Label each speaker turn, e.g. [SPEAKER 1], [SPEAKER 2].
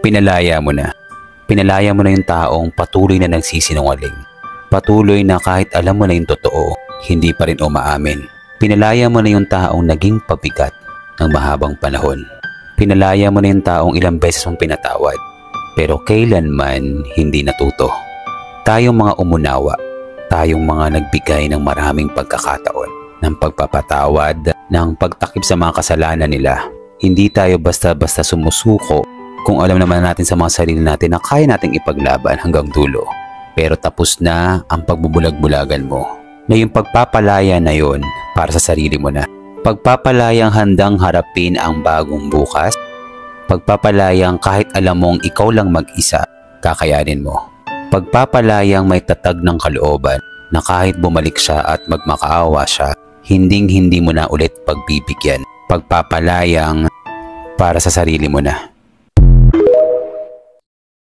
[SPEAKER 1] Pinalaya mo na. Pinalaya mo na yung taong patuloy na nagsisinungaling. Patuloy na kahit alam mo na yung totoo, hindi pa rin umaamin. Pinalaya mo na yung taong naging pabigat ng mahabang panahon. Pinalaya mo na yung taong ilang beses mong pinatawad, pero kailanman hindi natuto. Tayong mga umunawa, tayong mga nagbigay ng maraming pagkakataon, ng pagpapatawad, ng pagtakip sa mga kasalanan nila. Hindi tayo basta-basta sumusuko kung alam naman natin sa mga sarili natin na kaya nating ipaglaban hanggang dulo. Pero tapos na ang pagbubulag-bulagan mo, na yung pagpapalaya na yon para sa sarili mo na. Pagpapalayang handang harapin ang bagong bukas. Pagpapalayang kahit alam mong ikaw lang mag-isa, kakayanin mo. Pagpapalayang may tatag ng kalooban na kahit bumalik siya at magmakaawa siya, hindi mo na ulit pagbibigyan. Pagpapalayang para sa sarili mo na.